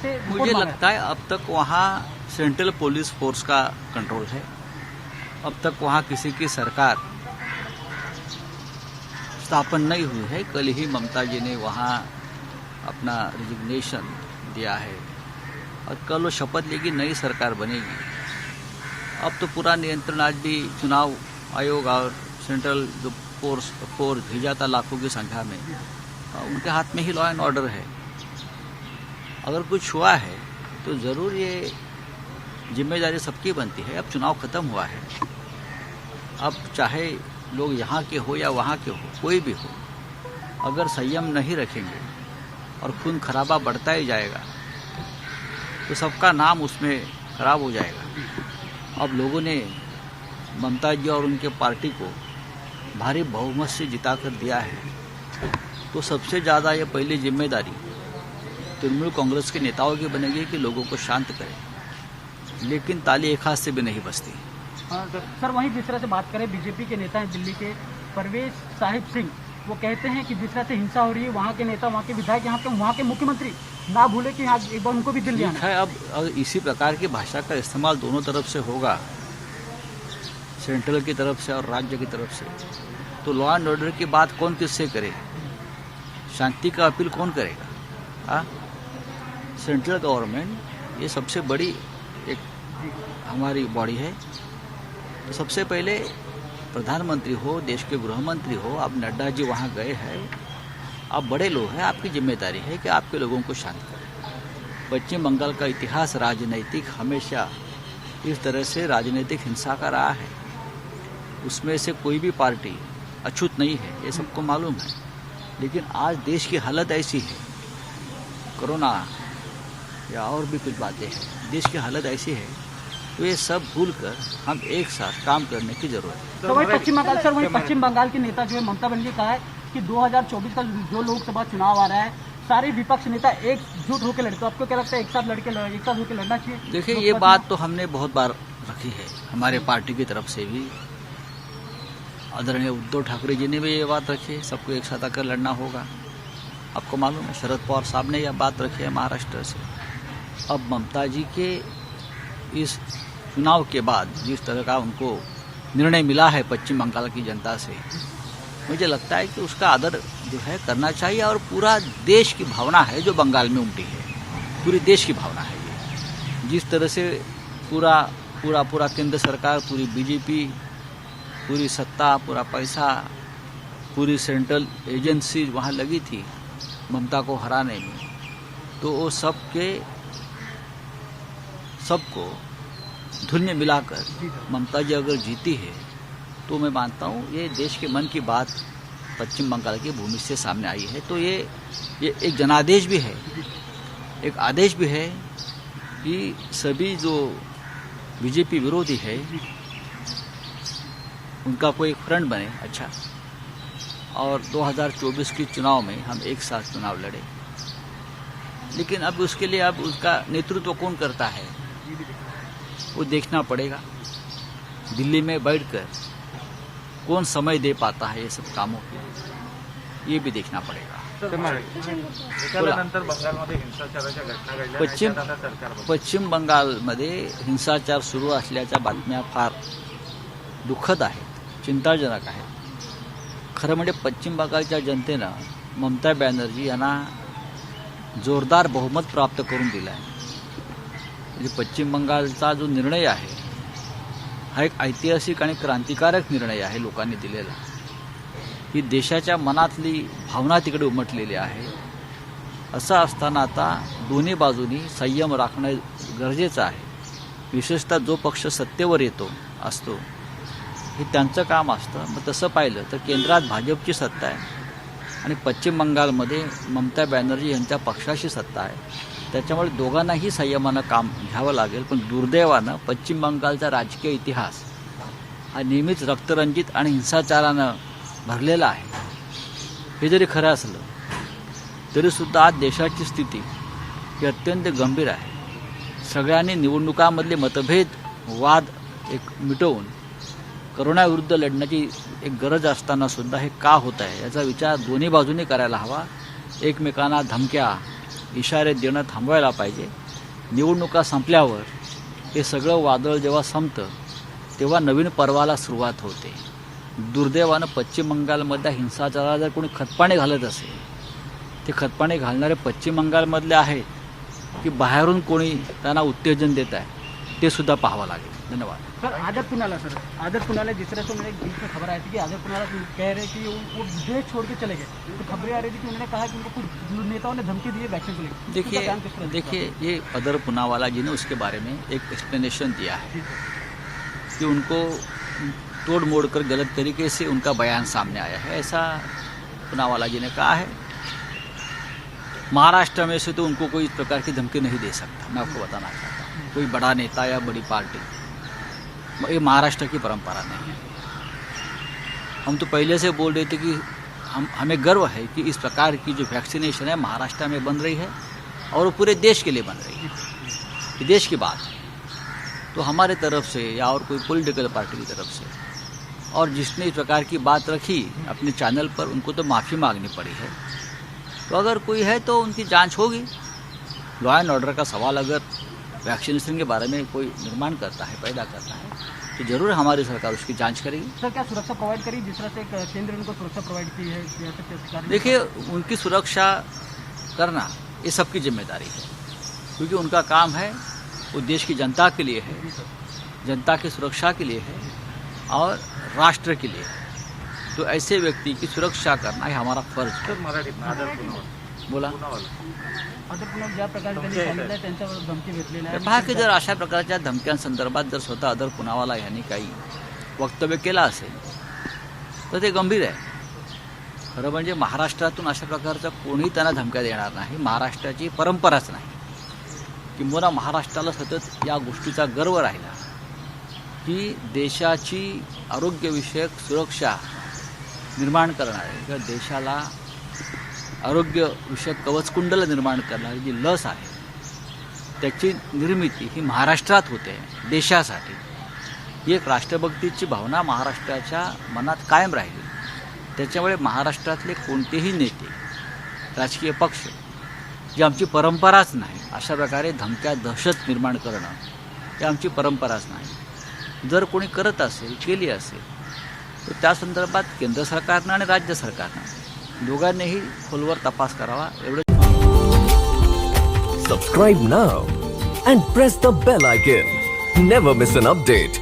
से मुझे लगता है अब तक वहाँ सेंट्रल पुलिस फोर्स का कंट्रोल है। अब तक वहाँ किसी की सरकार स्थापन नहीं हुई है। कल ही ममता जी ने वहाँ अपना रिजिग्नेशन दिया है और कल वो शपथ लेगी, नई सरकार बनेगी। अब तो पूरा नियंत्रण आज भी चुनाव आयोग और सेंट्रल जो फोर्स भेजा था लाखों की संख्या में, उनके हाथ में ही लॉ एंड ऑर्डर है। अगर कुछ हुआ है तो ज़रूर ये जिम्मेदारी सबकी बनती है। अब चुनाव खत्म हुआ है, अब चाहे लोग यहाँ के हो या वहाँ के हो, कोई भी हो, अगर संयम नहीं रखेंगे और खून खराबा बढ़ता ही जाएगा तो सबका नाम उसमें खराब हो जाएगा। अब लोगों ने ममता जी और उनके पार्टी को भारी बहुमत से जिता कर दिया है, तो सबसे ज़्यादा ये पहली जिम्मेदारी तृणमूल कांग्रेस के नेताओं की बनेगी कि लोगों को शांत करें। लेकिन ताली एक हाथ से भी नहीं बजती। सर, वहीं जिस तरह से बात करें, बीजेपी के नेता हैं दिल्ली के परवेज साहिब सिंह, वो कहते हैं कि जिस तरह से हिंसा हो रही है, वहाँ के नेता, वहाँ के विधायक, यहाँ के वहाँ के मुख्यमंत्री ना भूले कि यहाँ एक बार उनको भी दिल्ली आना है। अब इसी प्रकार की भाषा का इस्तेमाल दोनों तरफ से होगा, सेंट्रल की तरफ से और राज्य की तरफ से, तो लॉ एंड ऑर्डर की बात कौन किससे करे, शांति का अपील कौन करेगा? सेंट्रल गवर्नमेंट ये सबसे बड़ी एक हमारी बॉडी है। तो सबसे पहले प्रधानमंत्री हो, देश के गृह मंत्री हो, आप नड्डा जी वहाँ गए हैं, आप बड़े लोग हैं, आपकी जिम्मेदारी है कि आपके लोगों को शांत करें। पश्चिम बंगाल का इतिहास राजनीतिक हमेशा इस तरह से राजनीतिक हिंसा का रहा है। उसमें से कोई भी पार्टी अछूत नहीं है, ये सबको मालूम है। लेकिन आज देश की हालत ऐसी है, कोरोना या और भी कुछ बातें हैं, देश की हालत ऐसी है, तो ये सब भूलकर हम एक साथ काम करने की जरूरत है। तो वही पश्चिम बंगाल के नेता जो है ममता बनर्जी कहा है कि 2024 का जो लोकसभा चुनाव आ रहा है, सारे विपक्ष नेता एकजुट होकर लड़े। तो आपको क्या लगता है, एक साथ होकर लड़ना चाहिए? देखिए, ये बात तो हमने बहुत बार रखी है, हमारे पार्टी की तरफ से भी। आदरणीय उद्धव ठाकरे जी ने भी ये बात रखी है, सबको एक साथ आकर लड़ना होगा। आपको मालूम है, शरद पवार साहब ने यह बात रखी है महाराष्ट्र से। अब ममता जी के इस चुनाव के बाद जिस तरह का उनको निर्णय मिला है पश्चिम बंगाल की जनता से, मुझे लगता है कि उसका आदर जो है करना चाहिए। और पूरा देश की भावना है जो बंगाल में उमटी है, पूरे देश की भावना है ये। जिस तरह से पूरा केंद्र सरकार, पूरी बीजेपी, पूरी सत्ता, पूरा पैसा, पूरी सेंट्रल एजेंसी वहाँ लगी थी ममता को हराने में, तो वो सबको धुन में मिलाकर ममता जी अगर जीती है, तो मैं मानता हूँ ये देश के मन की बात पश्चिम बंगाल की भूमि से सामने आई है। तो ये एक जनादेश भी है, एक आदेश भी है कि सभी जो बीजेपी विरोधी है उनका कोई फ्रंट बने अच्छा, और 2024 के चुनाव में हम एक साथ चुनाव लड़े। लेकिन अब उसके लिए अब उसका नेतृत्व कौन करता है वो देखना पड़ेगा। दिल्ली में बैठकर कौन समय दे पाता है ये सब कामों को, ये भी देखना पड़ेगा। पश्चिम बंगालमध्ये हिंसाचार सुरू असल्याच्या बातम्या फार दुःखद आहेत, चिंताजनक आहेत। खरं म्हणजे पश्चिम बंगालच्या जनतेनं ममता बॅनर्जी यांना जोरदार बहुमत प्राप्त करून दिलं आहे। म्हणजे पश्चिम बंगालचा जो निर्णय आहे हा एक ऐतिहासिक आणि क्रांतिकारक निर्णय आहे लोकांनी दिलेला। ही देशाच्या मनातली भावना तिकडे उमटलेली आहे। असं असताना आता दोन्ही बाजूनी संयम राखणं गरजेचं आहे। विशेषतः जो पक्ष सत्तेवर असतो हे त्यांचं काम असतं। मग तसं पाहिलं तर केंद्रात भाजपची सत्ता आहे आणि पश्चिम बंगालमध्ये ममता बॅनर्जी यांच्या पक्षाची सत्ता आहे। त्याच्यामुळे दोघांनाही संयमानं काम घ्यावं लागेल। पण दुर्दैवानं पश्चिम बंगालचा राजकीय इतिहास हा नेहमीच रक्तरंजित आणि हिंसाचारानं भरलेला आहे। हे जरी खरं असलं तरीसुद्धा आज देशाची स्थिती ही अत्यंत गंभीर आहे। सगळ्यांनी निवडणुकांमधले मतभेद वाद एक मिटवून कोरोनाविरुद्ध लढण्याची एक गरज असताना सुद्धा हे का होत आहे याचा विचार दोन्ही बाजूंनी करायला हवा। एकमेकांना धमक्या इशारे देणं थांबवायला पाहिजे. निवडणुका संपल्यावर हे सगळं वादळ जेव्हा संपतं तेव्हा नवीन पर्वाला सुरुवात होते. दुर्दैवानं पश्चिम बंगालमधल्या हिंसाचाराला जर कोणी खतपाणी घालत असेल, ते खतपाणी घालणारे पश्चिम बंगालमधले आहेत की बाहेरून कोणी त्यांना उत्तेजन देत आहे, ते सुद्धा पाहावं लागेल. धन्यवाद. सर आदत पुनाला जिस तरह से उन्होंने बीच में खबर आई थी कि आदत पुनाला कह रहे कि वो देश छोड़ के चले गए, तो खबरें आ रही थी कि उन्होंने कहा कि उनको कुछ नेताओं ने धमकी दी है वैक्सीन को लेकर. देखिए ये अदर पुनावाला जी ने उसके बारे में एक एक्सप्लेनेशन दिया है कि उनको तोड़ मोड़ कर गलत तरीके से उनका बयान सामने आया है, ऐसा पुनावाला जी ने कहा है. महाराष्ट्र में से तो उनको कोई इस प्रकार की धमकी नहीं दे सकता. मैं आपको बताना चाहता हूँ, कोई बड़ा नेता या बड़ी पार्टी, ये महाराष्ट्र की परंपरा नहीं है. हम तो पहले से बोल रहे थे कि हमें गर्व है कि इस प्रकार की जो वैक्सीनेशन है महाराष्ट्र में बन रही है और वो पूरे देश के लिए बन रही है. ये देश की बात है. तो हमारे तरफ से या और कोई पॉलिटिकल पार्टी की तरफ से और जिसने इस प्रकार की बात रखी अपने चैनल पर, उनको तो माफ़ी मांगनी पड़ी है. तो अगर कोई है तो उनकी जांच होगी. लॉ एंड ऑर्डर का सवाल अगर वैक्सीनेशन के बारे में कोई निर्माण करता है, पैदा करता है, तो जरूर हमारी सरकार उसकी जांच करेगी. सर क्या सुरक्षा प्रोवाइड करी जिस तरह से केंद्र उनको सुरक्षा प्रोवाइड की है? देखिए उनकी सुरक्षा करना ये सबकी जिम्मेदारी है, क्योंकि उनका काम है, वो देश की जनता के लिए है, जनता की सुरक्षा के लिए है और राष्ट्र के लिए है. तो ऐसे व्यक्ति की सुरक्षा करना है हमारा फर्ज है. बोला ज्या प्रकारे त्यांनी सांगितलं त्यांच्यावर धमकी घेतलेली आहे. पहा की जर अशा प्रकारच्या धमक्यांसंदर्भात जर स्वतः अदर पुनावाला यांनी काही वक्तव्य केलं असेल तर ते गंभीर आहे. खरं म्हणजे महाराष्ट्रातून अशा प्रकारचा कोणीही त्यांना धमक्या देणार नाही. महाराष्ट्राची परंपराच नाही. किंबहुना महाराष्ट्राला सतत या गोष्टीचा गर्व राहिला की देशाची आरोग्यविषयक सुरक्षा निर्माण करणारे किंवा देशाला आरोग्यविषयक कवचकुंडल निर्माण करणारी जी लस आहे त्याची निर्मिती ही महाराष्ट्रात होते देशासाठी. ही एक राष्ट्रभक्तीची भावना महाराष्ट्राच्या मनात कायम राहिली. त्याच्यामुळे महाराष्ट्रातले कोणतेही नेते, राजकीय पक्ष, जी आमची परंपराच नाही, अशा प्रकारे धमक्या दहशत निर्माण करणं ही आमची परंपराच नाही. जर कोणी करत असेल, केली असेल, तर त्या संदर्भात केंद्र सरकारनं आणि राज्य सरकारनं दोघांनीही खोलवर तपास करावा. एवढं. Subscribe now and press the bell icon. Never miss an update.